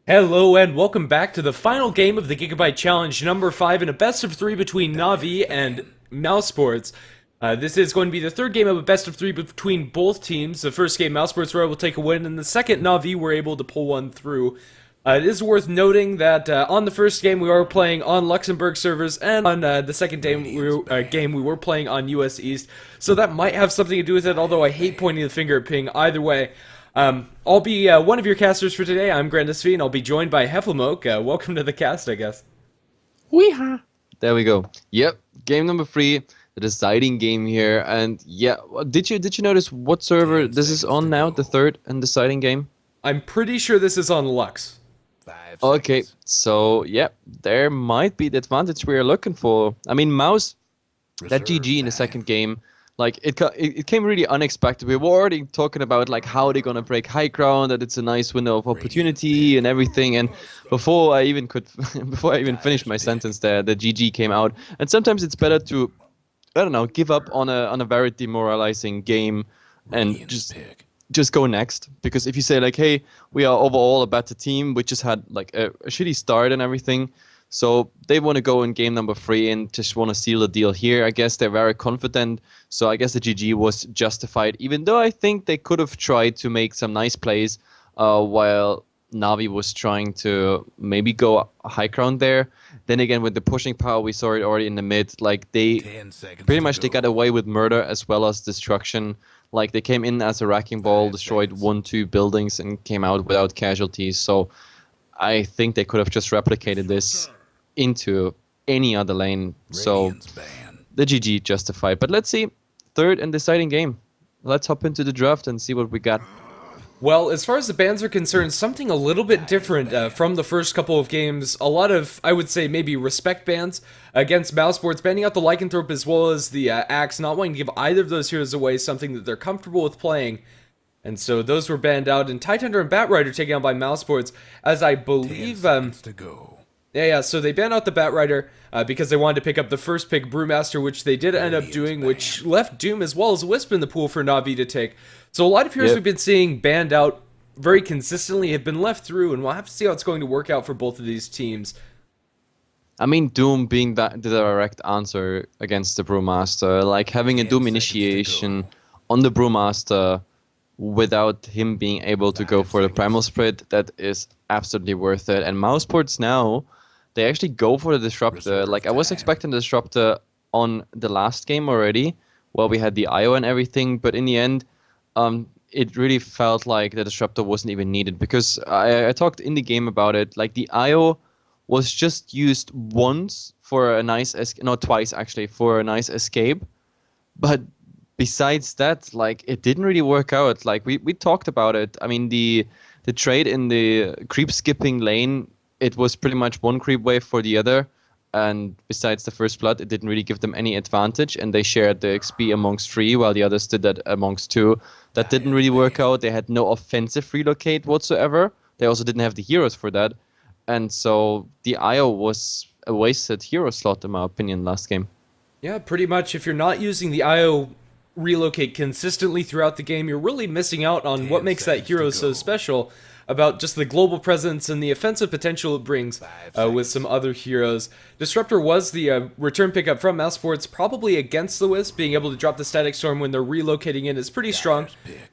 Hello and welcome back to the final game of the Gigabyte Challenge number 5 in a best of 3 between Na'Vi and Mousesports. This is going to be the third game of a best of 3 between both teams. The first game, Mousesports were able to take a win, and the second, Na'Vi were able to pull one through. It is worth noting that on the first game we were playing on Luxembourg servers, and on the second game we were playing on US East, so that might have something to do with it, although I hate pointing the finger at ping either way. I'll be one of your casters for today. I'm Grandisv, and I'll be joined by Heflatv. Welcome to the cast, I guess. Weeha! There we go. Yep, game number 3, the deciding game here. And yeah, did you notice what server this is on now? The third and deciding game. I'm pretty sure this is on Lux. Okay, so yeah, there might be the advantage we are looking for. I mean, Mouz, that GG in the second game. Like, it came really unexpected. We were already talking about, like, how they're gonna break high ground, that it's a nice window of opportunity and everything. And before I even finished my sentence there, the GG came out. And sometimes it's better to, I don't know, give up on a very demoralizing game and just go next. Because if you say, like, hey, we are overall a better team, we just had, like, a shitty start and everything. So they want to go in game number 3 and just want to seal the deal here. I guess they're very confident. So I guess the GG was justified, even though I think they could have tried to make some nice plays while Na'Vi was trying to maybe go high ground there. Then again, with the pushing power, we saw it already in the mid. Like, they pretty much they got away with murder as well as destruction. Like, they came in as a wrecking ball, destroyed 1-2 buildings, and came out without casualties. So I think they could have just replicated this into any other lane. So the GG justified. But let's see, third and deciding game. Let's hop into the draft and see what we got. Well, as far as the bans are concerned, something a little bit different from the first couple of games. A lot of, I would say, maybe respect bans against Mousesports, banning out the Lycanthrope as well as the Axe, not wanting to give either of those heroes away, something that they're comfortable with playing. And so those were banned out, and Tidehunter and Batrider taken out by Mousesports, as I believe... Yeah, so they banned out the Batrider because they wanted to pick up the first pick, Brewmaster, which they did end up doing, which left Doom as well as Wisp in the pool for Na'Vi to take. So a lot of heroes we've been seeing banned out very consistently have been left through, and we'll have to see how it's going to work out for both of these teams. I mean, Doom being the direct answer against the Brewmaster, like having a Doom initiation on the Brewmaster without him being able to go for the Primal Split, that is absolutely worth it. And Mousesports now, they actually go for the Disruptor. Like, I was expecting the Disruptor on the last game already, where we had the IO and everything, but in the end, it really felt like the Disruptor wasn't even needed, because I talked in the game about it. Like, the IO was just used once for a nice, no, twice actually, for a nice escape, but besides that, like, it didn't really work out. Like, we talked about it. I mean, the trade in the creep skipping lane, it was pretty much one creep wave for the other, and besides the first blood, it didn't really give them any advantage, and they shared the XP amongst 3 while the others did that amongst 2. That didn't really work out. They had no offensive relocate whatsoever. They also didn't have the heroes for that, and so the IO was a wasted hero slot in my opinion last game. Yeah, pretty much. If you're not using the IO relocate consistently throughout the game, you're really missing out on what makes that hero so special about just the global presence and the offensive potential it brings with some other heroes. Disruptor was the return pickup from Mousesports, probably against the Wisp. Being able to drop the Static Storm when they're relocating in is pretty strong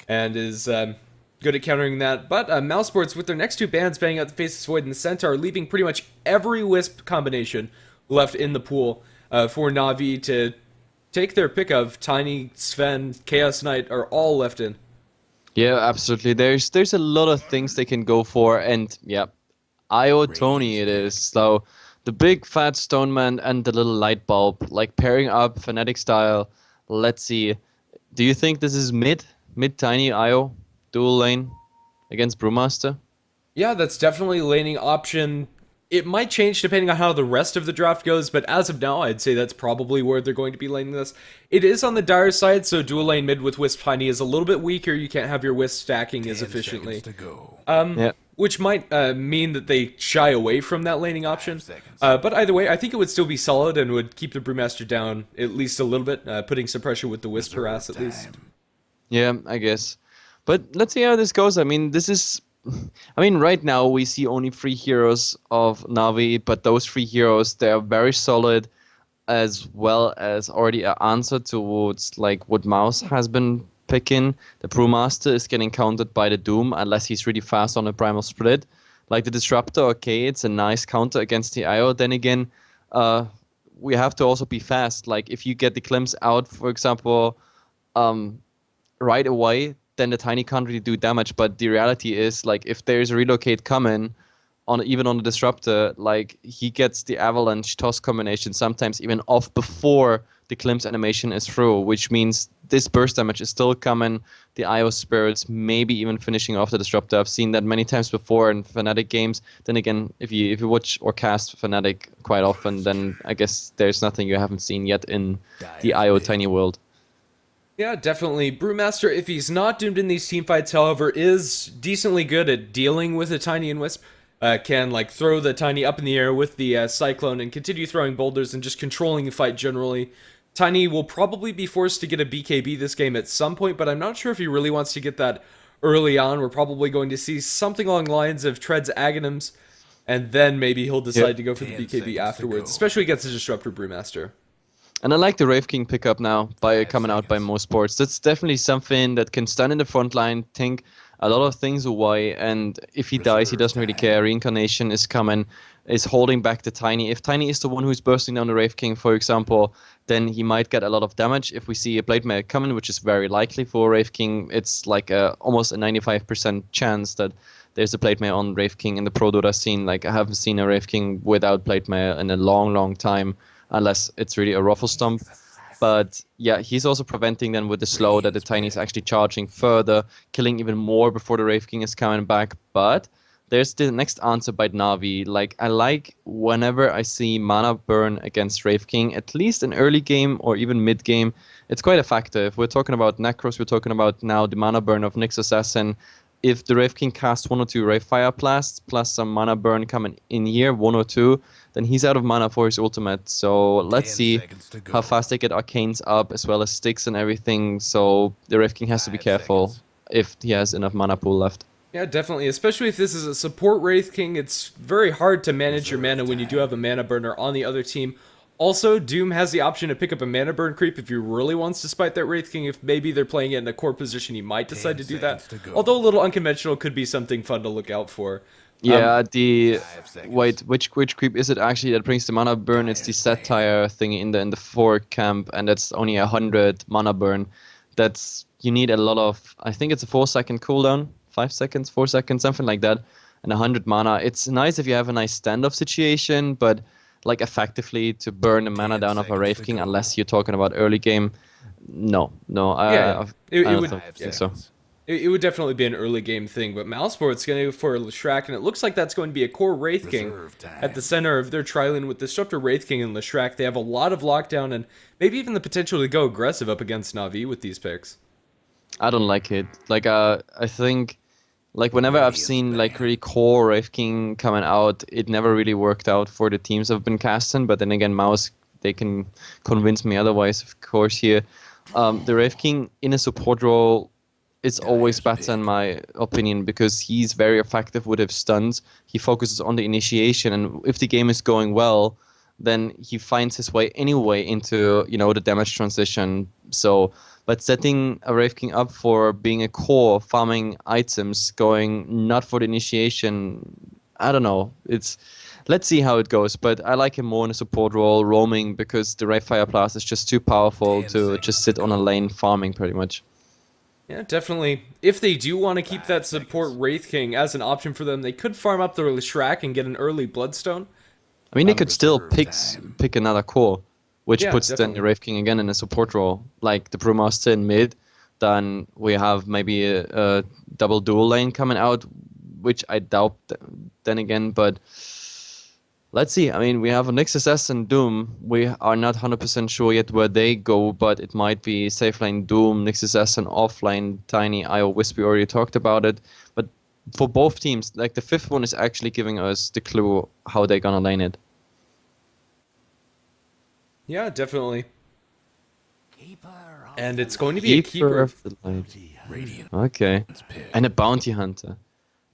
and is good at countering that. But Mousesports, with their next 2 bans, banning out the Faceless Void and the Centaur, leaving pretty much every Wisp combination left in the pool for Na'Vi to take their pick of. Tiny, Sven, Chaos Knight are all left in. Yeah, absolutely. There's a lot of things they can go for, and yeah, IO Tony it is. So the big fat stone man and the little light bulb, like pairing up Fnatic style. Let's see. Do you think this is mid tiny IO dual lane against Brewmaster? Yeah, that's definitely a laning option. It might change depending on how the rest of the draft goes, but as of now, I'd say that's probably where they're going to be laning this. It is on the dire side, so dual lane mid with Wisp Tiny is a little bit weaker. You can't have your Wisp stacking as efficiently. Which might mean that they shy away from that laning option. But either way, I think it would still be solid and would keep the Brewmaster down at least a little bit, putting some pressure with the Wisp harass at least. Yeah, I guess. But let's see how this goes. I mean, this is I mean, right now we see only 3 heroes of Navi, but those 3 heroes, they are very solid, as well as already an answer towards like what Mouse has been picking. The Brewmaster is getting countered by the Doom unless he's really fast on a primal split. Like the Disruptor, okay, it's a nice counter against the IO. Then again, uh, we have to also be fast. Like if you get the Glimpse out, for example, um, right away, then the Tiny can't really do damage. But the reality is, like, if there's a relocate coming, even on the Disruptor, like he gets the Avalanche toss combination sometimes even off before the Glimpse animation is through, which means this burst damage is still coming. The IO Spirits maybe even finishing off the Disruptor. I've seen that many times before in Fnatic games. Then again, if you watch or cast Fnatic quite often, then I guess there's nothing you haven't seen yet in the IO Tiny world. Yeah, definitely. Brewmaster, if he's not doomed in these team fights, however, is decently good at dealing with a Tiny and Wisp. Can like throw the Tiny up in the air with the Cyclone and continue throwing boulders and just controlling the fight generally. Tiny will probably be forced to get a BKB this game at some point, but I'm not sure if he really wants to get that early on. We're probably going to see something along the lines of Tread's Aghanims, and then maybe he'll decide to go for the BKB afterwards, especially against the Disruptor Brewmaster. And I like the Wraith King pickup now by coming out by Mouz Sports. That's definitely something that can stand in the front line, think a lot of things away, and if he dies, he doesn't really care. Reincarnation is coming, is holding back the Tiny. If Tiny is the one who's bursting down the Wraith King, for example, then he might get a lot of damage. If we see a Blade Mail coming, which is very likely for Wraith King, it's like almost a 95% chance that there's a Blade Mail on Wraith King in the Pro Dota scene. Like, I haven't seen a Wraith King without Blade Mail in a long, long time, unless it's really a Ruffle Stomp. But yeah, he's also preventing them with the slow that the Tiny is actually charging further, killing even more before the Wraith King is coming back. But there's the next answer by Navi. Like, I like whenever I see mana burn against Wraith King, at least in early game or even mid game, it's quite effective. We're talking about Necros, we're talking about now the mana burn of Nyx Assassin. If the Wraith King casts 1 or 2 Wraith Fire Blasts plus some mana burn coming in here, 1 or 2, then he's out of mana for his ultimate. So let's see how fast they get Arcanes up as well as sticks and everything. So the Wraith King has to be careful if he has enough mana pool left. Yeah, definitely. Especially if this is a support Wraith King, it's very hard to manage your mana when you do have a mana burner on the other team. Also, Doom has the option to pick up a mana burn creep if he really wants to spite that Wraith King. If maybe they're playing it in a core position, he might decide to do that. Although a little unconventional, could be something fun to look out for. Yeah, which creep is it actually that brings the mana burn? It's the Satire thing in the 4 camp, and that's only 100 mana burn. That's, you need a lot of, I think it's a 4-second cooldown, 5 seconds, 4 seconds, something like that, and 100 mana. It's nice if you have a nice standoff situation, but like effectively to burn the mana down of a Wraith King, unless you're talking about early game, no, I don't think so. It would definitely be an early game thing, but Mousesport's going to go for Leshrac, and it looks like that's going to be a core Wraith King at the center of their tri-lane with Disruptor Wraith King and Leshrac. They have a lot of lockdown and maybe even the potential to go aggressive up against Na'Vi with these picks. I don't like it. Like, I think, like, whenever I've seen like really core Wraith King coming out, it never really worked out for the teams I've been casting. But then again, Mouz, they can convince me otherwise, of course. Here, the Wraith King in a support role, it's always better in my opinion, because he's very effective with his stuns. He focuses on the initiation, and if the game is going well, then he finds his way anyway into, you know, the damage transition. So, but setting a Wraith King up for being a core, farming items, going not for the initiation, I don't know. Let's see how it goes. But I like him more in a support role, roaming, because the Wraith Fire Blast is just too powerful to just sit on a lane farming pretty much. Yeah, definitely. If they do want to keep that support Wraith King as an option for them, they could farm up the Leshrac and get an early Bloodstone. I mean, they could still pick another core, which puts then the Wraith King again in a support role, like the Brewmaster in mid. Then we have maybe a double dual lane coming out, which I doubt then again, but let's see. I mean, we have a Nyx Assassin and Doom. We are not 100% sure yet where they go, but it might be safe lane Doom, Nyx Assassin, offlane Tiny, IO Wisp. We already talked about it. But for both teams, like the 5th one is actually giving us the clue how they're gonna lane it. Yeah, definitely. And it's going to be a keeper of the light. Okay. And a bounty hunter.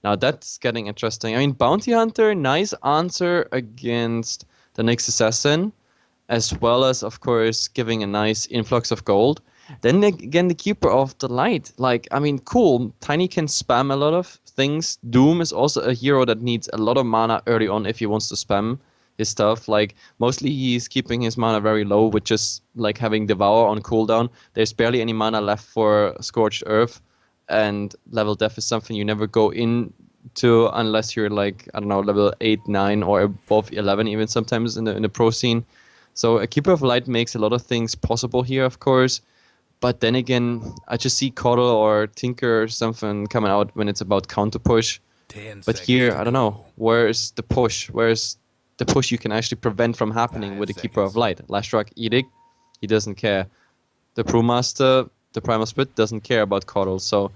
Now that's getting interesting. I mean, Bounty Hunter, nice answer against the Nyx Assassin, as well as, of course, giving a nice influx of gold. Then again, the Keeper of the Light. Like, I mean, cool. Tiny can spam a lot of things. Doom is also a hero that needs a lot of mana early on if he wants to spam his stuff. Like, mostly he's keeping his mana very low with just, like, having Devour on cooldown. There's barely any mana left for Scorched Earth. And level death is something you never go into unless you're, like, I don't know, level 8, 9, or above 11 even sometimes in the pro scene. So a Keeper of Light makes a lot of things possible here, of course. But then again, I just see Coddle or Tinker or something coming out when it's about counter push. But here, I don't know. Where's the push? Where's the push you can actually prevent from happening with the Keeper of Light? Lashrock Edict, he doesn't care. The Brewmaster, the Primal Split, doesn't care about Coddle. So,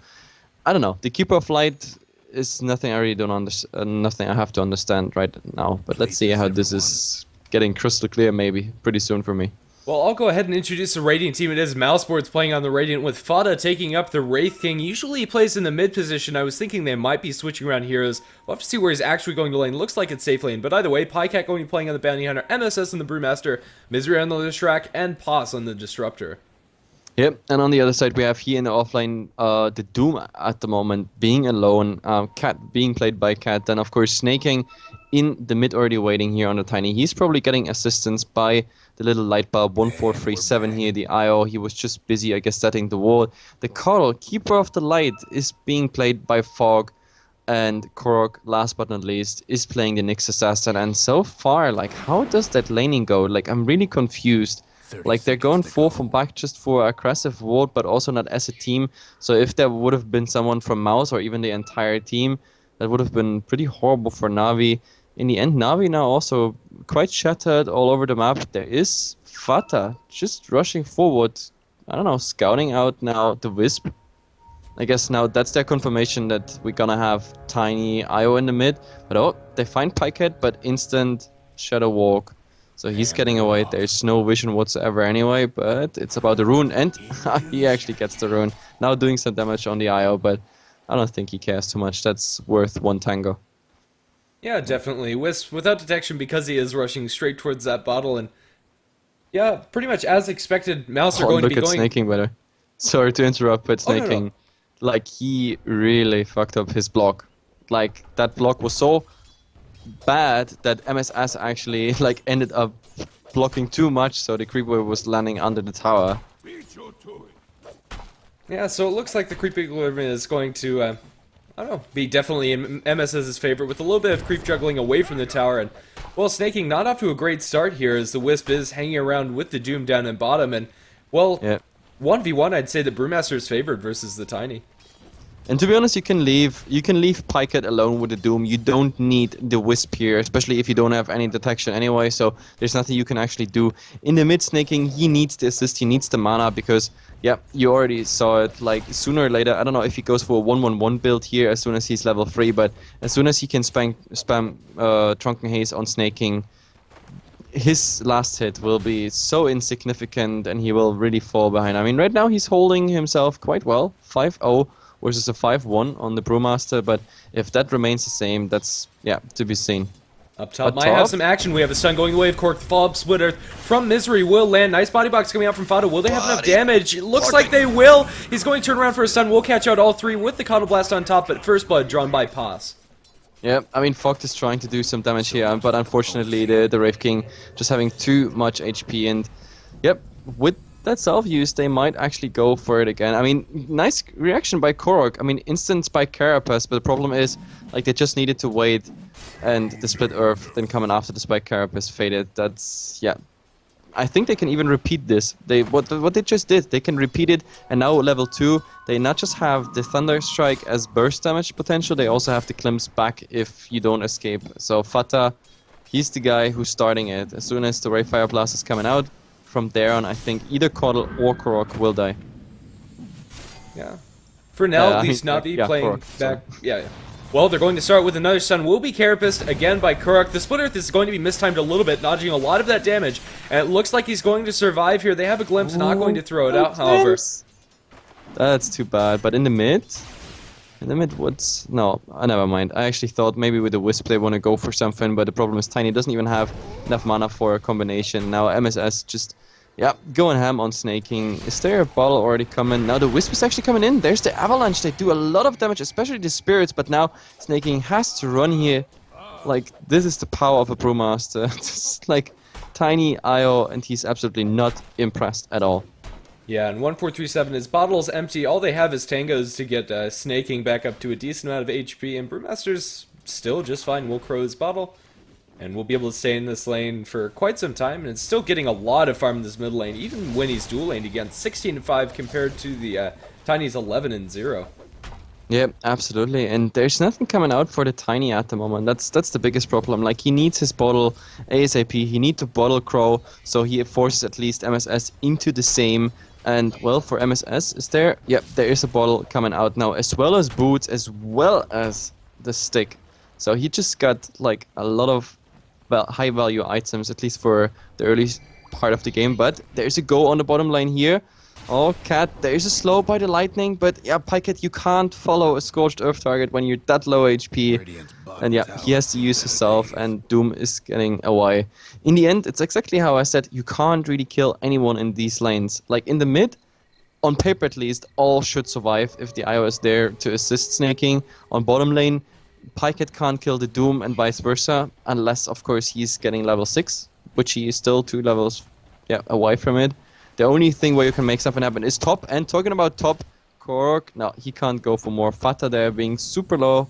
I don't know. The Keeper of Light is nothing I really don't understand. Nothing I have to understand right now. But let's see how this is getting crystal clear maybe pretty soon for me. Well, I'll go ahead and introduce the Radiant team. It is Mousesports playing on the Radiant with Fada taking up the Wraith King. Usually he plays in the mid position. I was thinking they might be switching around heroes. We'll have to see where he's actually going to lane. Looks like it's safe lane. But either way, Pycat going to be playing on the Bounty Hunter, MSS on the Brewmaster, Misery on the Lishrak, and Pos on the Disruptor. Yep, and on the other side we have here in the offline the Doom at the moment being alone, Cat being played by Cat, then of course Snaking in the mid already waiting here on the Tiny. He's probably getting assistance by the little light bulb 1437 here, the IO. He was just busy, I guess, setting the wall. The Coddle, Keeper of the Light, is being played by Fog, and Korok, last but not least, is playing the Nyx Assassin. And so far, like, how does that laning go? Like, I'm really confused. Like, they're going forth and back just for aggressive ward, but also not as a team. So if there would have been someone from Mouz or even the entire team, that would have been pretty horrible for Na'Vi. In the end, Na'Vi now also quite shattered all over the map. There is Fata just rushing forward. I don't know, scouting out now the Wisp. I guess now that's their confirmation that we're gonna have Tiny IO in the mid. But oh, they find Pycat, but instant Shadow Walk. So he's getting away. There's no vision whatsoever anyway, but it's about the rune, and he actually gets the rune. Now doing some damage on the IO, but I don't think he cares too much. That's worth one tango. Yeah, definitely. Wisp without detection because he is rushing straight towards that bottle, and yeah, pretty much as expected, Mouse are going to be going... Look at Snaking better. Sorry to interrupt, but Snaking, no. like, he really fucked up his block. Like, that block was so bad that MSS actually, like, ended up blocking too much, so the creeper was landing under the tower. Yeah, so it looks like the creep equilibrium is going to, I don't know, be definitely in MSS's favor with a little bit of creep juggling away from the tower. And, well, Snaking not off to a great start here as the Wisp is hanging around with the Doom down in bottom. And, well, 1v1, I'd say the Brewmaster is favored versus the Tiny. And to be honest, you can leave Pycat alone with the Doom. You don't need the Wisp here, especially if you don't have any detection anyway, so there's nothing you can actually do. In the mid Snaking, he needs the assist, he needs the mana, because, yeah, you already saw it, like, sooner or later, I don't know if he goes for a 1-1-1 build here as soon as he's level 3, but as soon as he can spam Drunken Haze on Snaking, his last hit will be so insignificant and he will really fall behind. I mean, right now he's holding himself quite well, 5-0. Versus a 5-1 on the Brewmaster, but if that remains the same, that's, yeah, to be seen. Up top might have some action. We have a stun going away of Cork. The follow-up splitter from Misery will land. Nice body box coming out from Fado. Will they have enough damage? It looks like they will. He's going to turn around for a stun. We'll catch out all three with the Coddle Blast on top, but first blood drawn by Pos. Yeah, I mean, Fogt is trying to do some damage here, but unfortunately the Wraith King just having too much HP, and yep, with that self-use, they might actually go for it again. I mean, nice reaction by Korok. I mean, instant spike Carapace, but the problem is, like, they just needed to wait, and the split Earth then coming after the spike Carapace faded. That's, yeah. I think they can even repeat this. What they just did, they can repeat it, and now level 2, they not just have the Thunder Strike as burst damage potential, they also have the Glimpse back if you don't escape. So Fata, he's the guy who's starting it. As soon as the Ray Fire Blast is coming out, from there on, I think either Coddle or Korok will die. Yeah. For now, at least Na'Vi playing Korok, back. Yeah. Well, they're going to start with another stun. Will be Carapaced again by Korok. The Split Earth is going to be mistimed a little bit, dodging a lot of that damage. And it looks like he's going to survive here. They have a glimpse, not going to throw it out, however. That's too bad. But in the mid, In the mid, what's... No, never mind. I actually thought maybe with the Wisp they want to go for something, but the problem is Tiny doesn't even have enough mana for a combination. Now MSS just, yeah, going ham on snaking. Is there a bottle already coming? Now the Wisp is actually coming in. There's the Avalanche. They do a lot of damage, especially the Spirits, but now snaking has to run here. Like, this is the power of a Brewmaster. Just like Tiny IO, and he's absolutely not impressed at all. Yeah, and 1437, his bottle is empty. All they have is tangos to get snaking back up to a decent amount of HP, and Brewmaster's still just fine. We'll crow his bottle, and we'll be able to stay in this lane for quite some time, and it's still getting a lot of farm in this mid lane, even when he's dual laned again. 16-5 compared to the Tiny's 11-0. Yeah, absolutely, and there's nothing coming out for the Tiny at the moment. That's the biggest problem. Like, he needs his bottle ASAP, he needs to bottle crow, so he forces at least MSS into the same. And, well, for MSS, is there? Yep, there is a bottle coming out now, as well as boots, as well as the stick. So he just got, like, a lot of high-value items, at least for the early part of the game. But there's a go on the bottom lane here. Oh, Cat, there is a slow by the lightning, but, yeah, Pycat, you can't follow a Scorched Earth target when you're that low HP. And, yeah, he has to use himself, and Doom is getting away. In the end, it's exactly how I said, you can't really kill anyone in these lanes. Like, in the mid, on paper at least, all should survive if the IO is there to assist snaking. On bottom lane, Pycat can't kill the Doom and vice versa, unless, of course, he's getting level 6, which he is still 2 levels away from it. The only thing where you can make something happen is top, and talking about top, Korok, no, he can't go for more. Fata there being super low.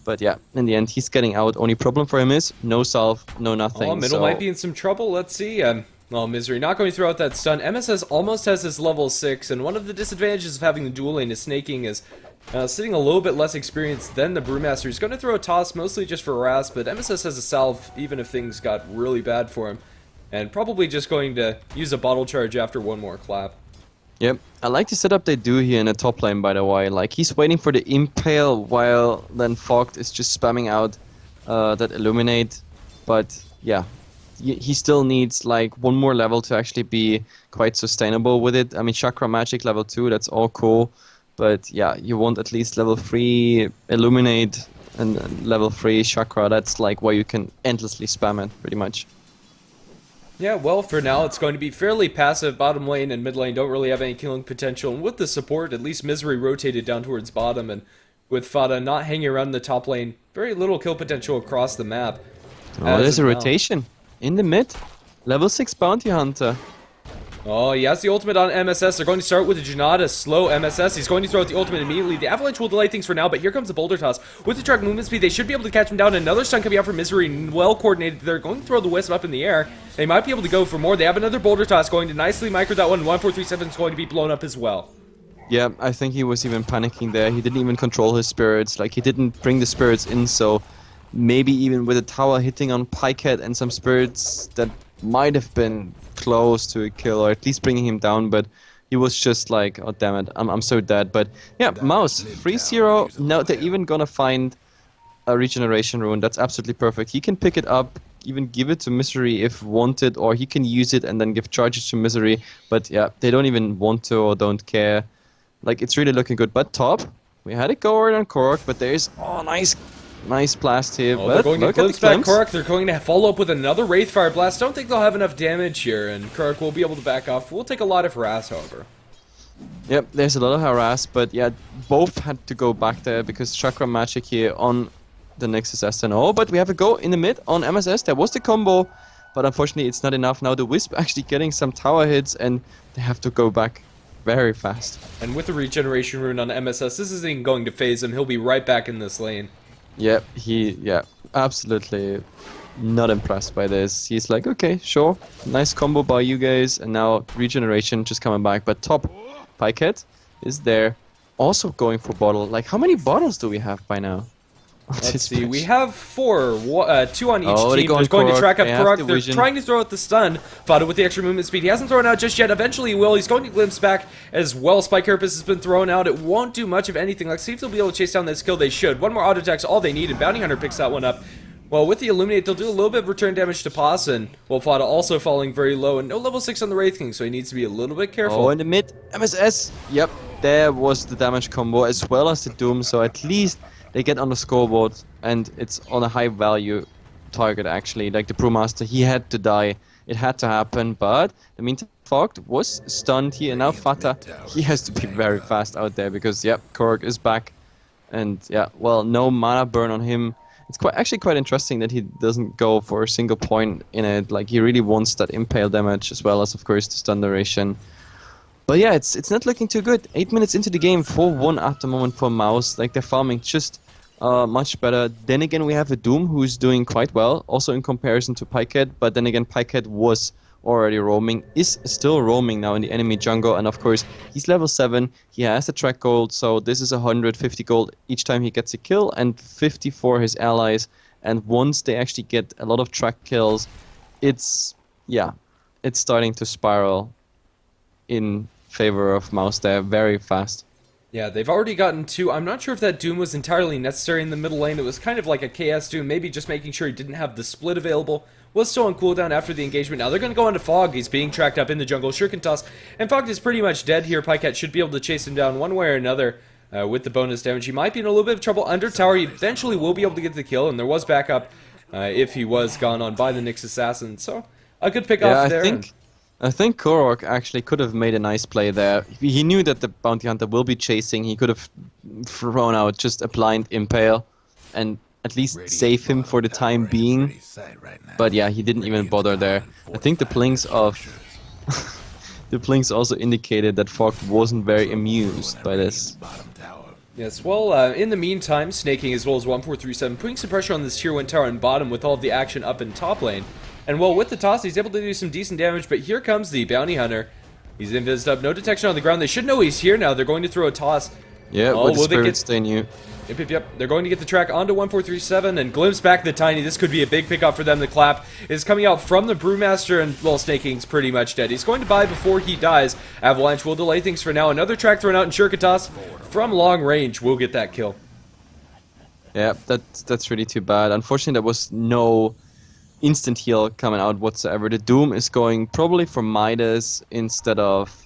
But yeah, in the end, he's getting out. Only problem for him is no salve, no nothing. Oh, middle might be in some trouble. Let's see. Well, Misery not going to throw out that stun. MSS almost has his level 6, and one of the disadvantages of having the dual lane is snaking is sitting a little bit less experienced than the Brewmaster. He's going to throw a toss, mostly just for harass, but MSS has a salve, even if things got really bad for him. And probably just going to use a bottle charge after one more clap. Yep, I like the setup they do here in the top lane, by the way. Like, he's waiting for the Impale, while then Fogged is just spamming out that Illuminate. But, yeah, he still needs, like, one more level to actually be quite sustainable with it. I mean, Chakra Magic level 2, that's all cool. But, yeah, you want at least level 3 Illuminate and level 3 Chakra. That's, like, where you can endlessly spam it, pretty much. Yeah, well, for now, it's going to be fairly passive. Bottom lane and mid lane don't really have any killing potential. And with the support, at least Misery rotated down towards bottom. And with Fata not hanging around the top lane, very little kill potential across the map. Oh, there's a rotation in the mid. Level 6 Bounty Hunter. Oh, he has the ultimate on MSS. They're going to start with the Janata, slow MSS. He's going to throw out the ultimate immediately. The Avalanche will delay things for now, but here comes the Boulder Toss. With the track movement speed, they should be able to catch him down. Another stun coming out for Misery, well coordinated. They're going to throw the Wisp up in the air. They might be able to go for more. They have another Boulder Toss going to nicely micro that one. 1437 is going to be blown up as well. Yeah, I think he was even panicking there. He didn't even control his spirits. Like, he didn't bring the spirits in, so maybe even with a tower hitting on Pycat and some spirits, that might have been close to a kill, or at least bringing him down, but he was just like, oh damn it, I'm so dead. But yeah, Mouz, 3-0, now they're even gonna find a regeneration rune. That's absolutely perfect. He can pick it up, even give it to Misery if wanted, or he can use it and then give charges to Misery, but yeah, they don't even want to or don't care. Like, it's really looking good. But top, we had it go on Korok, but there's, oh nice blast here. Oh, but they're going to look at glimpse the back glimpse. Korok. They're going to follow up with another Wraithfire Blast. Don't think they'll have enough damage here, and Korok will be able to back off. We'll take a lot of harass, however. Yep, there's a lot of harass, but yeah, both had to go back there because Chakra Magic here on the Nexus SNO. But we have a go in the mid on MSS. There was the combo, but unfortunately it's not enough. Now the Wisp actually getting some tower hits, and they have to go back very fast. And with the regeneration rune on MSS, this isn't even going to phase him. He'll be right back in this lane. Yep, absolutely not impressed by this. He's like, okay, sure, nice combo by you guys, and now regeneration just coming back. But top, Pycat is there, also going for bottle. Like, how many bottles do we have by now? Let's see, we have 4, 2 on each Oh, team. they're They're going to Korok. track up They have Korok. the They're vision. trying to throw out the stun. Fought it with the extra movement speed. He hasn't thrown out just yet. Eventually he will. He's going to glimpse back as well. Spike Carapace has been thrown out. It won't do much of anything. Let's see if they'll be able to chase down this kill. They should. One more auto attack's all they need, and Bounty Hunter picks that one up. Well, with the Illuminate, they'll do a little bit of return damage to Pawson, while Fata also falling very low, and no level 6 on the Wraith King, so he needs to be a little bit careful. Oh, in the mid, MSS. Yep, there was the damage combo as well as the Doom, so at least they get on the scoreboard, and it's on a high value target actually. Like the Brewmaster, he had to die. It had to happen, but in the meantime, Fogged was stunned here, and now Fata, he has to be very fast out there because, yep, Korok is back. And yeah, well, no mana burn on him. It's actually quite interesting that he doesn't go for a single point in it. Like, he really wants that impale damage as well as, of course, the stun duration. But yeah, it's not looking too good. 8 minutes into the game, 4-1 at the moment for Mouz. Like, they're farming just much better. Then again, we have a Doom who's doing quite well, also in comparison to Pycat. But then again, Pycat was already roaming, is still roaming now in the enemy jungle, and of course he's level 7, he has the track gold, so this is 150 gold each time he gets a kill, and 50 for his allies. And once they actually get a lot of track kills, it's starting to spiral in favor of Mouz there very fast. Yeah, they've already gotten 2. I'm not sure if that Doom was entirely necessary in the middle lane. It was kind of like a KS Doom, maybe just making sure he didn't have the split available. Was still on cooldown after the engagement. Now they're going to go into Fog. He's being tracked up in the jungle. Shuriken toss. And Fog is pretty much dead here. Pycat should be able to chase him down one way or another with the bonus damage. He might be in a little bit of trouble under tower. He eventually will be able to get the kill, and there was backup if he was gone on by the Nyx Assassin. So a good pick off there. I think Korok actually could have made a nice play there. He knew that the bounty hunter will be chasing. He could have thrown out just a blind impale and at least save him for the time being. But yeah, he didn't even bother there. I think the blinks of the blinks also indicated that Fog wasn't very amused by this. Yes, well, in the meantime, snaking as well as 1437, putting some pressure on this tier 1 tower on bottom with all of the action up in top lane. And well, with the toss, he's able to do some decent damage, but here comes the bounty hunter. He's invised up, no detection on the ground. They should know he's here now. They're going to throw a toss. Yeah, with the spirit stain you. Yep. They're going to get the track onto 1437 and glimpse back the Tiny. This could be a big pickup for them. The clap is coming out from the Brewmaster, and, well, Snaking's pretty much dead. He's going to buy before he dies. Avalanche will delay things for now. Another track thrown out in Shurikatas from long range will get that kill. Yeah, that's really too bad. Unfortunately, there was no instant heal coming out whatsoever. The Doom is going probably for Midas instead of...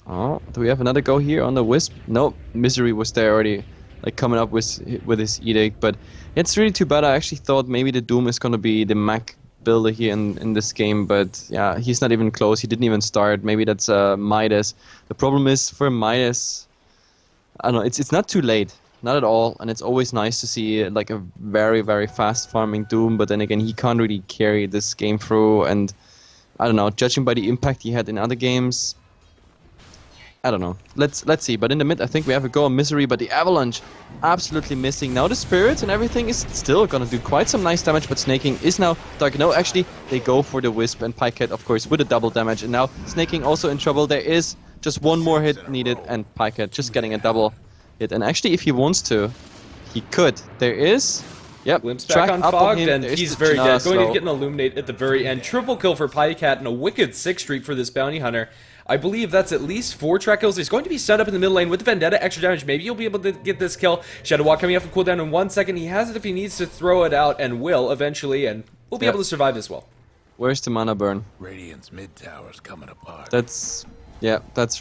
Oh, do we have another go here on the Wisp? No, Misery was there already, like, coming up with his Edict, but it's really too bad. I actually thought maybe the Doom is going to be the Mac builder here in this game, but yeah, he's not even close. He didn't even start. Maybe that's Midas. The problem is for Midas, I don't know, it's not too late. Not at all, and it's always nice to see like a very, very fast farming Doom, but then again, he can't really carry this game through, and I don't know, judging by the impact he had in other games, I don't know. Let's see, but in the mid, I think we have a go on Misery, but the Avalanche absolutely missing. Now the Spirits and everything is still gonna do quite some nice damage, but Snaking is now dark. No, actually, they go for the Wisp, and Pycat, of course, with a double damage, and now Snaking also in trouble. There is just one more hit needed, and Pycat just getting a double hit. And actually, if he wants to, he could. There is... Yep, glimpse back on Fog, and he's very dead. Going to get an Illuminate at the very end. Triple kill for Pycat and a wicked 6 streak for this bounty hunter. I believe that's at least 4 track kills. He's going to be stunned up in the middle lane with the Vendetta, extra damage. Maybe he'll be able to get this kill. Shadow Walk coming off of cooldown in 1 second. He has it if he needs to throw it out, and will eventually, and will be able to survive as well. Where's the mana burn? Radiant's mid tower's coming apart. That's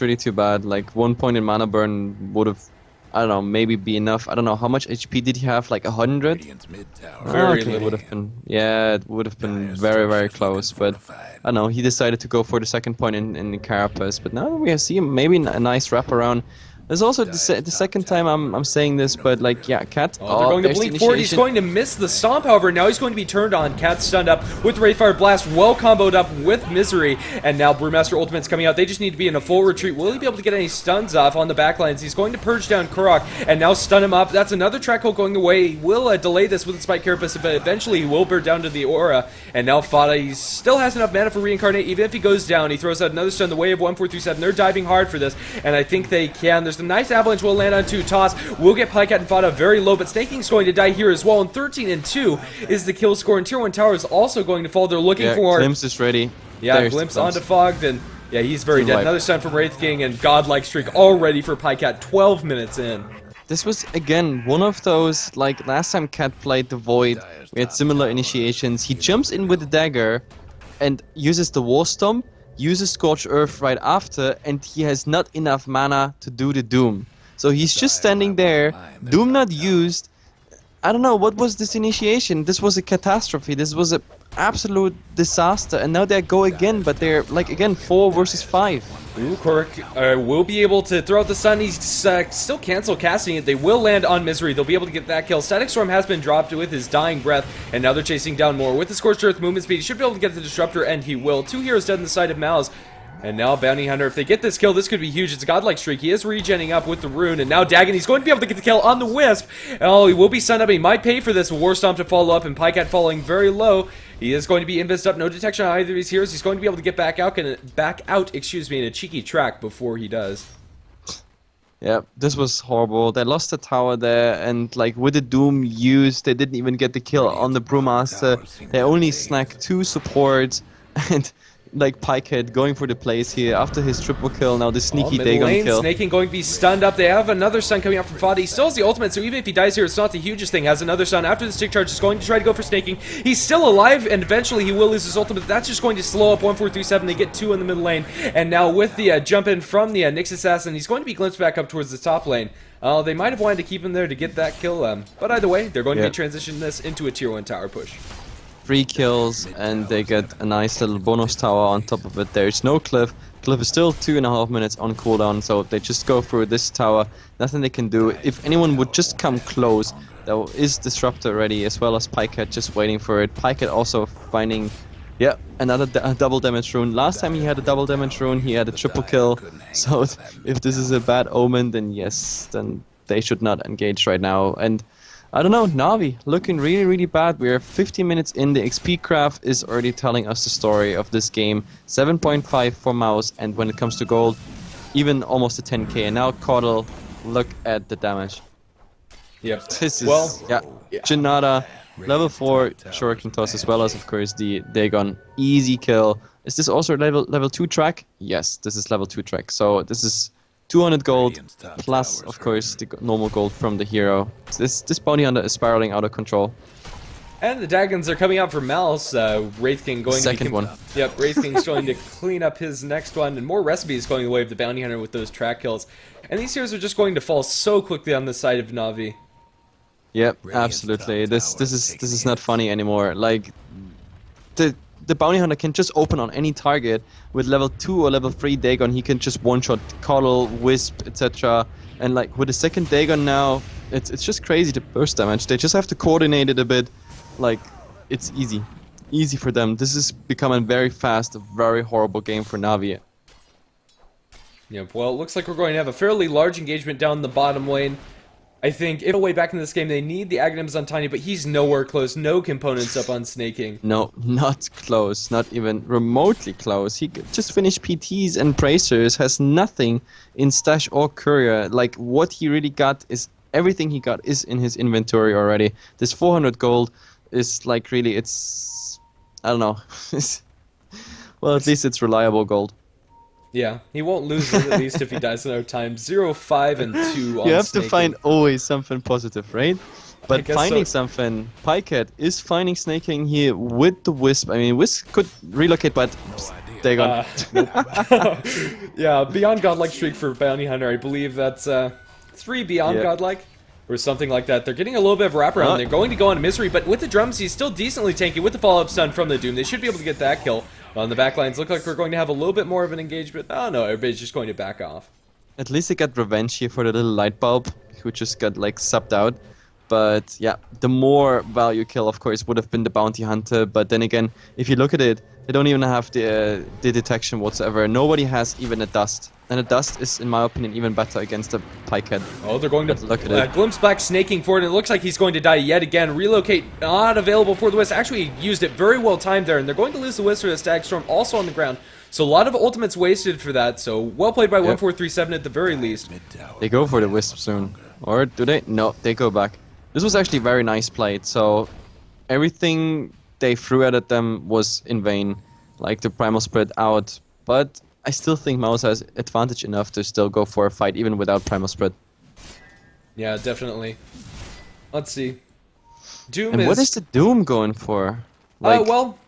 really too bad. Like 1 point in mana burn would have, I don't know, maybe be enough. I don't know how much HP did he have? Like 100? Radiant's mid tower. Okay, it would have been. Yeah, it would have been very, very close. But I don't know. He decided to go for the second point in the Carapace. But now we see maybe a nice wraparound. There's also the second time I'm saying this, but like, yeah, Cat. Oh, they're going to blink forward. He's going to miss the stomp, however. Now he's going to be turned on. Cat's stunned up with Wraithfire Blast, well comboed up with Misery. And now Brewmaster Ultimate's coming out. They just need to be in a full retreat. Will he be able to get any stuns off on the backlines? He's going to purge down Korok and now stun him up. That's another track hole going away. He will delay this with the Spike Carapace, but eventually he will burn down to the Aura. And now Fada, he still has enough mana for Reincarnate. Even if he goes down, he throws out another stun the way of 1437. They're diving hard for this, and I think they can. There's a nice Avalanche will land on 2. Toss will get Pycat and Fada very low, but Snaking's going to die here as well. And 13-2 is the kill score, and Tier 1 Tower is also going to fall. They're looking for... Glimpse is ready. Yeah, there's Glimpse onto Fogged, and yeah, he's very dead. Another stun from Wraith King, and Godlike Streak already for Pycat, 12 minutes in. This was, again, one of those, like, last time Cat played the Void, we had similar initiations. He jumps in with the dagger and uses the War Stomp. uses Scorched Earth right after, and he has not enough mana to do the Doom. So he's just standing there, Doom not used. I don't know, what was this initiation? This was a catastrophe. This was an absolute disaster. And now they go again, but they're, like, again, 4 versus 5. Ooh, Korok will be able to throw out the sun. He's still cancel casting it. They will land on Misery. They'll be able to get that kill. Static Storm has been dropped with his dying breath, and now they're chasing down more. With the Scorched Earth movement speed, he should be able to get the Disruptor, and he will. 2 heroes dead on the side of Mouz. And now Bounty Hunter, if they get this kill, this could be huge. It's a godlike streak. He is regenning up with the rune, and now Dagon, he's going to be able to get the kill on the Wisp. Oh, he will be sunned up. He might pay for this. War Stomp to follow up, and Pycat falling very low. He is going to be invis up. No detection on either of these heroes. He's going to be able to get back out, in a cheeky track before he does. Yeah, this was horrible. They lost the tower there, and like with the Doom used, they didn't even get the kill on the Brewmaster. They only snagged 2 supports, and like Pycat going for the plays here after his triple kill. Now the sneaky Dagon kill. Snaking going to be stunned up. They have another stun coming out from Fadi. He still has the ultimate, so even if he dies here, it's not the hugest thing. Has another stun after the stick charge. Is going to try to go for snaking. He's still alive, and eventually he will lose his ultimate. That's just going to slow up 1-4-3-7. They get 2 in the middle lane, and now with the jump in from the Nyx Assassin, he's going to be glimpsed back up towards the top lane. They might have wanted to keep him there to get that kill, but either way, they're going to be transitioning this into a tier 1 tower push. 3 kills, and they get a nice little bonus tower on top of it. There's no Cliff. Cliff is still 2.5 minutes on cooldown, so they just go through this tower. Nothing they can do. If anyone would just come close, there is Disruptor ready, as well as Pycat just waiting for it. Pycat also finding, another double damage rune. Last time he had a double damage rune, he had a triple kill. So if this is a bad omen, then yes, then they should not engage right now. And I don't know, Na'Vi looking really, really bad. We're 15 minutes in. The XP graph is already telling us the story of this game. 7.5 for Mouz, and when it comes to gold, even almost a 10k. And now Caudle, look at the damage. Yep. This is, Janata, level 4 Shuriken Toss, as well as, of course, the Dagon. Easy kill. Is this also level 2 track? Yes, this is level 2 track. So this is 200 gold, plus, of course, the normal gold from the hero. This Bounty Hunter is spiraling out of control. And the Dagons are coming out for Mouse. Wraith King going Second one. Yep, Wraith King's going to clean up his next one, and more recipes going the way of the Bounty Hunter with those track kills. And these heroes are just going to fall so quickly on the side of Na'Vi. Yep, absolutely. This is not funny anymore. Like, the Bounty Hunter can just open on any target. With level 2 or level 3 Dagon, he can just one-shot Coddle, Wisp, etc. And like with the second Dagon now, it's just crazy to burst damage. They just have to coordinate it a bit. Like, it's easy for them. This is becoming very fast, a very horrible game for Na'Vi. Yep, well, it looks like we're going to have a fairly large engagement down the bottom lane. I think, in a way, back in this game, they need the Aghanims on Tiny, but he's nowhere close. No components up on Snaking. No, not close. Not even remotely close. He just finished PTs and Bracers, has nothing in Stash or Courier. Like, what he really got is, everything he got is in his inventory already. This 400 gold is, like, really, it's, I don't know. Well, at least it's reliable gold. Yeah, he won't lose it, at least if he dies another time. 0, 5, and 2 on You have Snaking. to find always something positive, right? But guess finding so. something, Pycat is finding Snaking here with the Wisp. I mean, Wisp could relocate, but they're gone. Yeah, Beyond Godlike streak for Bounty Hunter. I believe that's 3 Beyond Godlike. Or something like that. They're getting a little bit of wraparound. They're going to go on Misery, but with the drums, he's still decently tanky with the follow-up stun from the Doom. They should be able to get that kill. On the backlines, look like we're going to have a little bit more of an engagement. Oh no, everybody's just going to back off. At least they got revenge here for the little light bulb, who just got like subbed out. But yeah, the more value kill, of course, would have been the Bounty Hunter. But then again, if you look at it, they don't even have the detection whatsoever. Nobody has even a dust. And a dust is, in my opinion, even better against a Pycat. Oh, they're going to look at it. glimpse back Snaking for it, and it looks like he's going to die yet again. Relocate not available for the Wisp. Actually, he used it very well timed there, and they're going to lose the Wisp for the Stag Storm also on the ground. So a lot of ultimates wasted for that, so well played by 1437 at the very least. They go for the Wisp soon. Or do they? No, they go back. This was actually very nice played, so everything they threw at them was in vain. Like the Primal Spread out, but I still think Mouz has advantage enough to still go for a fight even without Primal Spread. Yeah, definitely. Let's see. Doom and what is the Doom going for? Well,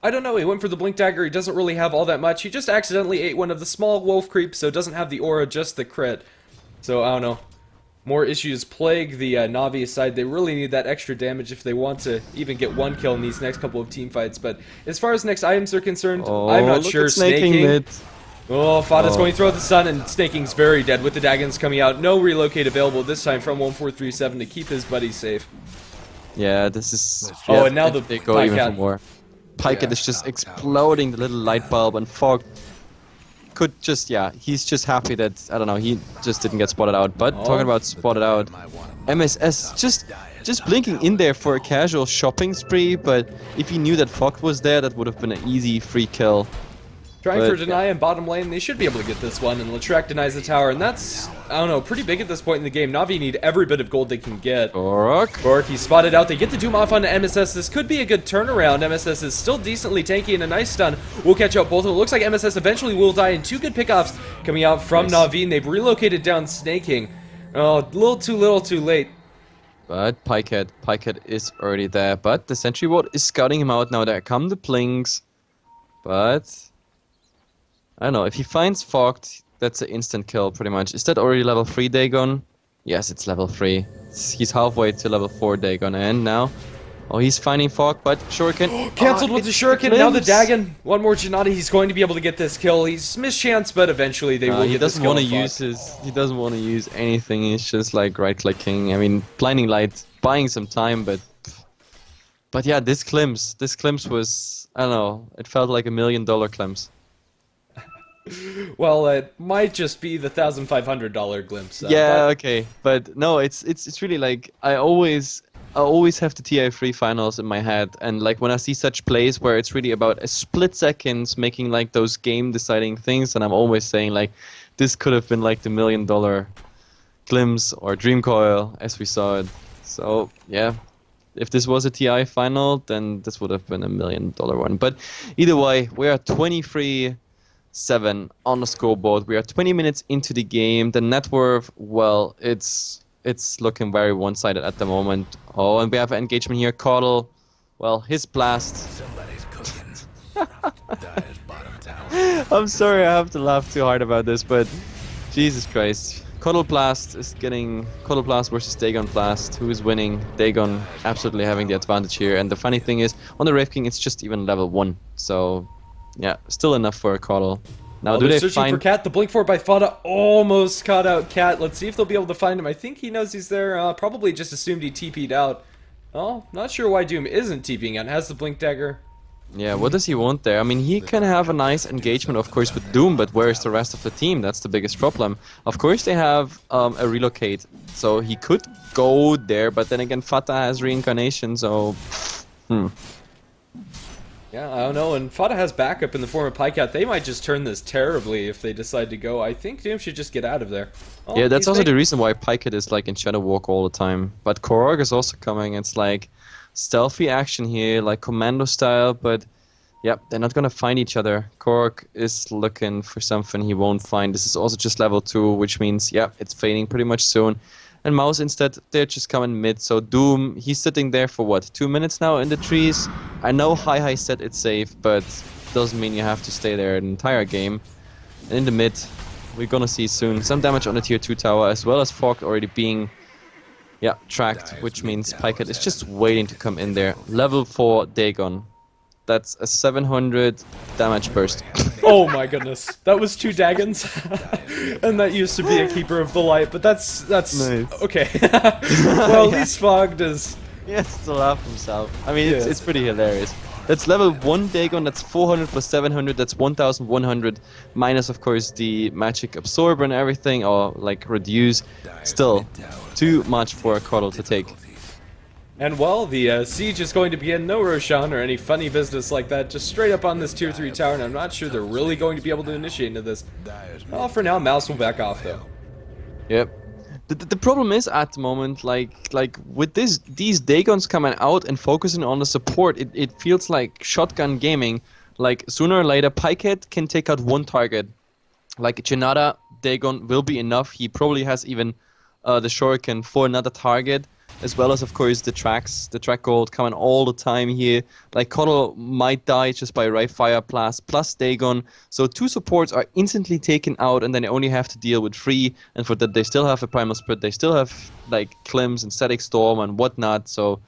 I don't know, he went for the Blink Dagger, he doesn't really have all that much. He just accidentally ate one of the small wolf creeps, so doesn't have the aura, just the crit. So, I don't know. More issues plague the Na'Vi side. They really need that extra damage if they want to even get one kill in these next couple of team fights. But as far as next items are concerned, I'm not sure. Snaking. Oh, Fada's going to throw the sun, and Snaking's very dead with the Daggons coming out. No relocate available this time from 1437 to keep his buddies safe. Yeah, this is... Oh, and now the they go even for more. Pycat is just exploding the little light bulb, and Fog could just, he's just happy that, I don't know, he just didn't get spotted out. But talking about spotted out, MSS just blinking in there for a casual shopping spree, but if he knew that Fog was there, that would have been an easy free kill. Trying for deny in bottom lane, they should be able to get this one, and Latrec denies the tower, and that's, I don't know, pretty big at this point in the game. Na'Vi need every bit of gold they can get. Gork, he's spotted out, they get the Doom off onto MSS, this could be a good turnaround. MSS is still decently tanky and a nice stun. We'll catch out both of them. It looks like MSS eventually will die, and two good pickoffs coming out from Na'Vi, and they've relocated down Snaking. Oh, a little too late. But Pycat is already there, but the Sentry Ward is scouting him out now. There come the Plings, but... I don't know, if he finds Fogged, that's an instant kill, pretty much. Is that already level 3 Dagon? Yes, it's level 3. He's halfway to level 4 Dagon, and now... Oh, he's finding Fog, but Shuriken... Cancelled with the Shuriken, now the Dagon. One more Janata, he's going to be able to get this kill. He's mischance, but eventually they will get this kill. He doesn't want to use anything, he's just like right-clicking. I mean, Blinding Light, buying some time, but... But yeah, this Klims was... I don't know, it felt like $1 million Klims. Well, it might just be the $1,500 glimpse. Okay, but no, it's really like I always have the TI3 finals in my head, and like when I see such plays where it's really about a split seconds making like those game deciding things, and I'm always saying like this could have been like the $1 million glimpse or Dream Coil as we saw it. So yeah. If this was a TI final, then this would have been $1 million one. But either way, we are 23-7 on the scoreboard. We are 20 minutes into the game. The net worth, well, it's looking very one-sided at the moment. Oh, and we have an engagement here. Caudle, well, his blast. Somebody's cooking. Dire's bottom tower. I'm sorry, I have to laugh too hard about this, but Jesus Christ. Caudle Blast is getting Caudle Blast versus Dagon Blast. Who is winning? Dagon absolutely having the advantage here. And the funny thing is, on the Wraith King, it's just even level 1. So, yeah, still enough for a Caudle. Now, do they searching for Cat? The Blink 4 by Fada almost caught out Cat. Let's see if they'll be able to find him. I think he knows he's there. Probably just assumed he TP'd out. Oh, not sure why Doom isn't TPing out. Has the Blink Dagger. Yeah, what does he want there? I mean, he can have a nice engagement, of course, with Doom, but where is the rest of the team? That's the biggest problem. Of course, they have a relocate, so he could go there, but then again, Fata has reincarnation, so... Yeah, I don't know, and Fada has backup in the form of Pycat. They might just turn this terribly if they decide to go. I think Doom should just get out of there. Oh, yeah, that's also the reason why Pycat is like in Shadow Walk all the time. But Korok is also coming. It's like stealthy action here, like commando style, but yeah, they're not gonna find each other. Korok is looking for something he won't find. This is also just level 2, which means, yeah, it's fading pretty much soon. And Mouz instead, they're just coming mid. So Doom, he's sitting there for what, 2 minutes now in the trees? I know High said it's safe, but doesn't mean you have to stay there an entire game. And in the mid, we're gonna see soon some damage on the tier 2 tower, as well as Fog already being tracked, which means Pycat is just waiting to come in there. Level 4 Dagon. That's a 700 damage burst. Oh my goodness, that was 2 Dagons, and that used to be a Keeper of the Light, but that's nice. Okay. Well, at least Fog does. He has to laugh himself. I mean, it's pretty hilarious. That's level 1 Dagon, that's 400 plus 700, that's 1100, minus of course the magic absorber and everything, or like reduce. Still, too much for a Caudle to take. And well, the siege is going to begin. No Roshan or any funny business like that, just straight up on this tier 3 tower, and I'm not sure they're really going to be able to initiate into this. Well, for now, Mouz will back off though. Yep. The problem is at the moment, like with these Dagons coming out and focusing on the support, it feels like shotgun gaming. Like sooner or later, Pycat can take out one target. Like Janata, Dagon will be enough. He probably has even the Shuriken for another target. as well as, of course, the track gold coming all the time here. Like, Koddle might die just by right fire blast plus Dagon. So 2 supports are instantly taken out, and then they only have to deal with 3. And for that, they still have a Primal Split. They still have, like, Klims and Static Storm and whatnot. So,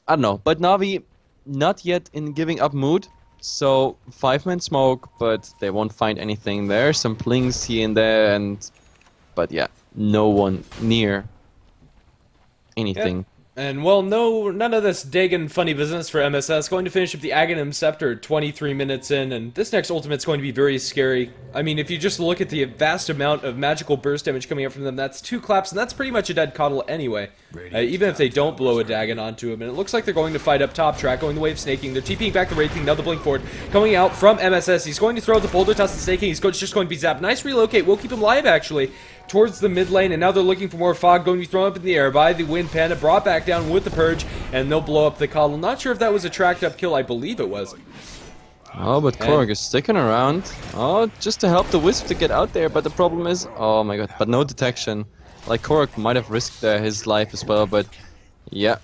I don't know. But Na'Vi, not yet in giving up mood. So 5-man smoke, but they won't find anything. There are some plings here and there, but yeah, no one near anything. Yep. And well, none of this Dagon funny business for MSS. Going to finish up the Aghanim Scepter 23 minutes in, and this next ultimate's going to be very scary. I mean, if you just look at the vast amount of magical burst damage coming up from them, that's 2 claps, and that's pretty much a dead Coddle anyway. Even if they don't blow a Dagon onto him. And it looks like they're going to fight up top track, going the way of Snaking. They're TPing back the Wraith King, now the Blink Forward. Coming out from MSS, he's going to throw the Boulder Toss to Snaking, he's just going to be zapped. Nice relocate, will keep him live actually. Towards the mid lane, and now they're looking for more fog going to be thrown up in the air by the Wind Panda, brought back down with the Purge, and they'll blow up the Coddle. Not sure if that was a tracked up kill, I believe it was. Oh, but Korok is sticking around. Oh, just to help the Wisp to get out there, but the problem is, oh my god, but no detection. Like, Korok might have risked his life as well, but yeah.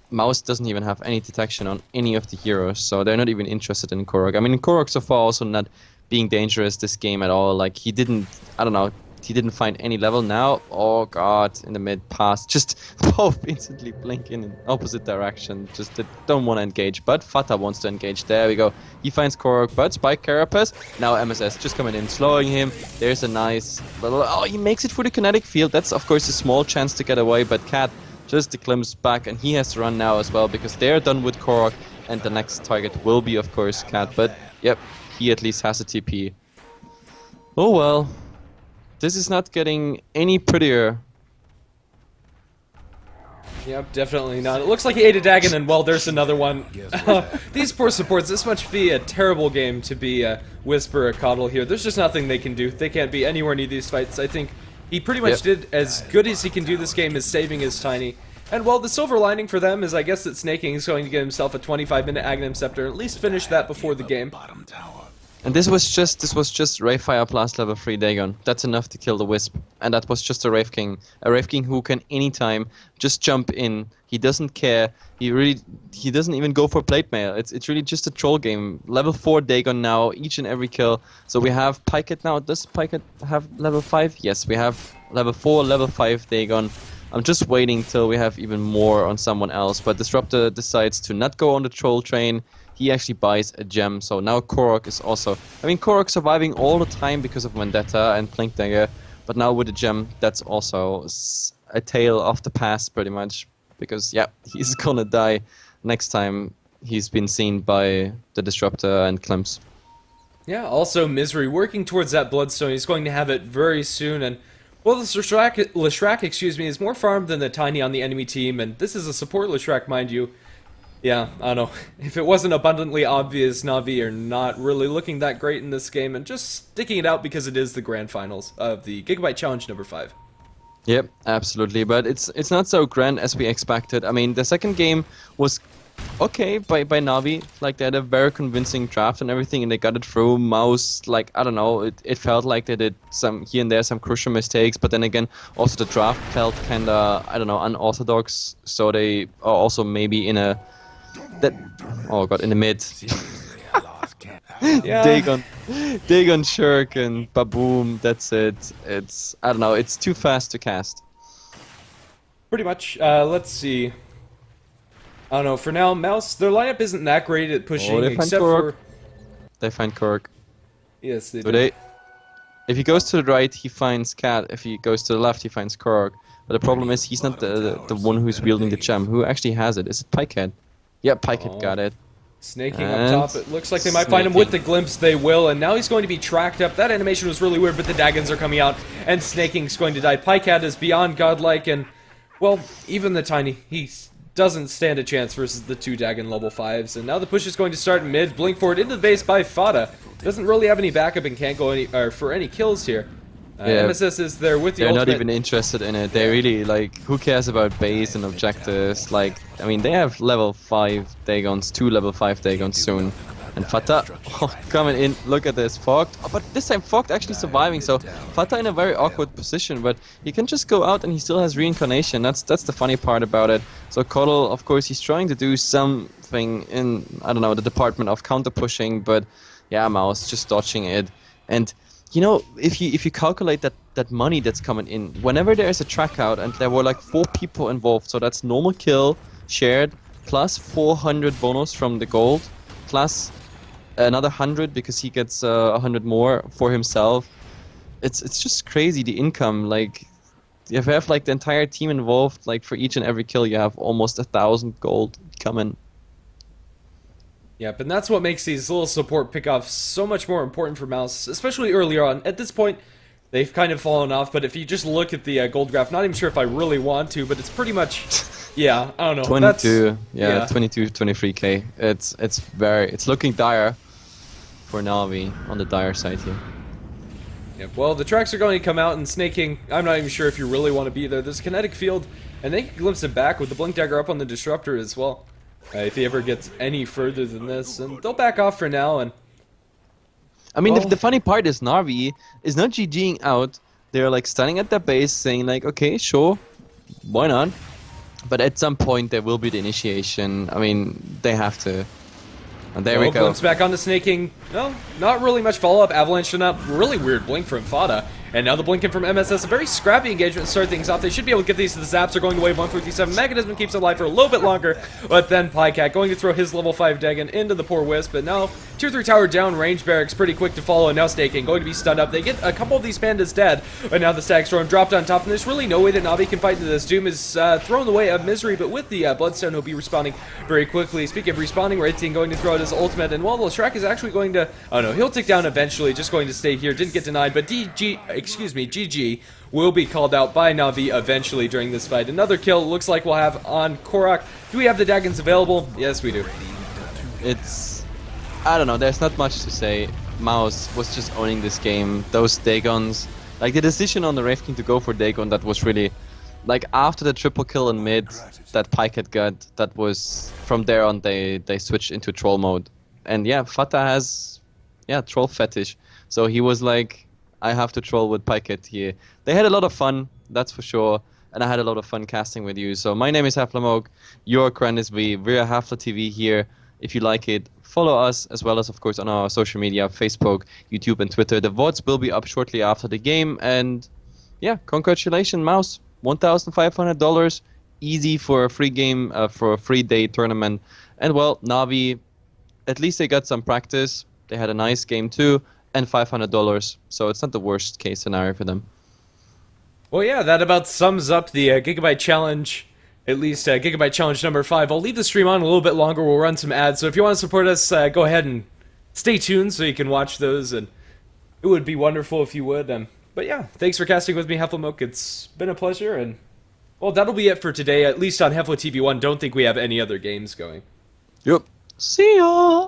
Mouz doesn't even have any detection on any of the heroes, so they're not even interested in Korok. I mean, Korok so far also not being dangerous this game at all. Like, he didn't find any level now. Oh god, in the mid pass. Just both instantly blink in opposite direction. Just they don't want to engage. But Fata wants to engage. There we go. He finds Korok, but Spike Carapace. Now MSS just coming in, slowing him. There's a nice little... Oh, he makes it for the kinetic field. That's, of course, a small chance to get away. But Cat just declims back, and he has to run now as well, because they're done with Korok. And the next target will be, of course, Cat. But, yep, he at least has a TP. Oh well. This is not getting any prettier. Yep, definitely not. It looks like he ate a Dagon, and well, there's another one. These poor supports, this must be a terrible game to be a Whisper or Coddle here. There's just nothing they can do. They can't be anywhere near these fights. I think he pretty much did as good as he can do this game, is saving his Tiny. And well, the silver lining for them is I guess that Snaking is going to get himself a 25-minute Aghanim Scepter, at least finish that before the game. And this was just Wraith Fire plus level 3 Dagon. That's enough to kill the Wisp. And that was just a Wraith King. A Wraith King who can anytime just jump in. He doesn't care. He doesn't even go for plate mail. It's really just a troll game. Level 4 Dagon now, each and every kill. So we have Pyket now. Does Pyket have level 5? Yes, we have level 4, level 5 Dagon. I'm just waiting till we have even more on someone else. But Disruptor decides to not go on the troll train. He actually buys a gem, so now Korok is also... I mean, Korok surviving all the time because of Vendetta and Blink Dagger, but now with a gem, that's also a tale of the past, pretty much. Because, yeah, he's gonna die next time he's been seen by the Disruptor and Klims. Yeah, also Misery working towards that Bloodstone. He's going to have it very soon, and... Well, the Leshrac, excuse me, is more farmed than the Tiny on the enemy team, and this is a support Leshrac, mind you. Yeah, I don't know. If it wasn't abundantly obvious, Na'Vi are not really looking that great in this game, and just sticking it out because it is the grand finals of the Gigabyte Challenge number 5. Yep, absolutely, but it's not so grand as we expected. I mean, the second game was okay by Na'Vi. Like, they had a very convincing draft and everything, and they got it through. Mouz, like, I don't know, it felt like they did some here and there some crucial mistakes, but then again, also the draft felt kinda, I don't know, unorthodox, so they are also maybe in a... oh god, in the mid. Yeah. Dagon Shirk and Baboom, that's it. It's, I don't know, it's too fast to cast. Pretty much. Let's see. I don't know, for now, Mouz, their lineup isn't that great at pushing, except for... They find Korok. Yes, they do. do. If he goes to the right, he finds Cat. If he goes to the left, he finds Korok. But the problem is, he's not the one who's wielding the gem. Who actually has it? Is it Pyket? Yeah, Pyket got it. Snaking up top, it looks like they might find him with the glimpse, they will, and now he's going to be tracked up. That animation was really weird, but the Dagons are coming out, and Snaking's going to die. Pycat is beyond godlike, and, well, even the Tiny, he doesn't stand a chance versus the 2 Dagon level 5s, and now the push is going to start mid, blink forward into the base by Fata. Doesn't really have any backup and can't go for any kills here. Yeah, MSS is there with the They're ultimate. not even interested in it. They really, like, who cares about base and objectives? Like, I mean, they have level 5 Dagons, 2 level 5 Dagons soon. And Fata coming in, look at this, Fogged. Oh, but this time Fogged actually surviving, so Fata in a very awkward position, but he can just go out and he still has reincarnation. That's the funny part about it. So Koddle, of course, he's trying to do something in, I don't know, the department of counter pushing, but yeah, Mouz just dodging it. And you know, if you calculate that money that's coming in, whenever there is a track out and there were like 4 people involved, so that's normal kill, shared, plus 400 bonus from the gold, plus another 100 because he gets 100 more for himself. It's just crazy, the income. Like, if you have like the entire team involved, like for each and every kill you have almost 1,000 gold coming. Yep, and that's what makes these little support pickoffs so much more important for Mouz, especially earlier on. At this point, they've kind of fallen off, but if you just look at the gold graph, not even sure if I really want to, but it's pretty much, yeah, I don't know. 22, yeah, 22, 23k. It's looking dire for Na'Vi on the dire side here. Yep, well, the tracks are going to come out, and Snaking, I'm not even sure if you really want to be there. There's a kinetic field, and they can glimpse it back with the Blink Dagger up on the Disruptor as well. If he ever gets any further than this, and they'll back off for now. And I mean, the funny part is Na'Vi is not GGing out. They're like standing at their base, saying like, okay, sure, why not? But at some point there will be the initiation. I mean, they have to. And there we go. Glimpse back onto Snaking. No, not really much follow-up. Avalanche up. Really weird blink from Fata. And now the blinking from MSS. A very scrappy engagement to start things off. They should be able to get these to the zaps. They're going to wave 157. Mechanism keeps it alive for a little bit longer. But then Pycat going to throw his level 5 Dagon into the poor Wisp. But now, tier 3 tower down. Range Barracks pretty quick to follow. And now Snaking going to be stunned up. They get a couple of these pandas dead. But now the Stag Storm dropped on top. And there's really no way that Na'Vi can fight into this. Doom is thrown the way of Misery. But with the Bloodstone, he'll be respawning very quickly. Speaking of respawning, Red Team going to throw out his ultimate. And while the Shrek is actually going to... Oh no, he'll take down eventually. Just going to stay here. Didn't get denied. But GG will be called out by Na'Vi eventually during this fight. Another kill looks like we'll have on Korok. Do we have the Dagons available? Yes, we do. It's... I don't know, there's not much to say. Mouz was just owning this game. Those Dagons... Like, the decision on the Wraith King to go for Dagon, that was really... Like, after the triple kill in mid that Pycat got, that was... From there on, they switched into troll mode. And yeah, Fata has... Yeah, troll fetish. So he was like... I have to troll with Pycat here. They had a lot of fun, that's for sure, and I had a lot of fun casting with you. So my name is Heflatv, your Kran is V. We're Heflatv here. If you like it, follow us, as well as, of course, on our social media, Facebook, YouTube, and Twitter. The VODs will be up shortly after the game, and yeah, congratulations, Mouz. $1,500, easy for a free game, for a free day tournament. And well, Na'Vi, at least they got some practice. They had a nice game too. And $500, so it's not the worst case scenario for them. Well, yeah, that about sums up the Gigabyte Challenge, at least Gigabyte Challenge number 5. I'll leave the stream on a little bit longer. We'll run some ads, so if you want to support us, go ahead and stay tuned so you can watch those, and it would be wonderful if you would. But yeah, thanks for casting with me, Heflatv. It's been a pleasure, and well, that'll be it for today, at least on Heflatv 1. Don't think we have any other games going. Yep. See ya!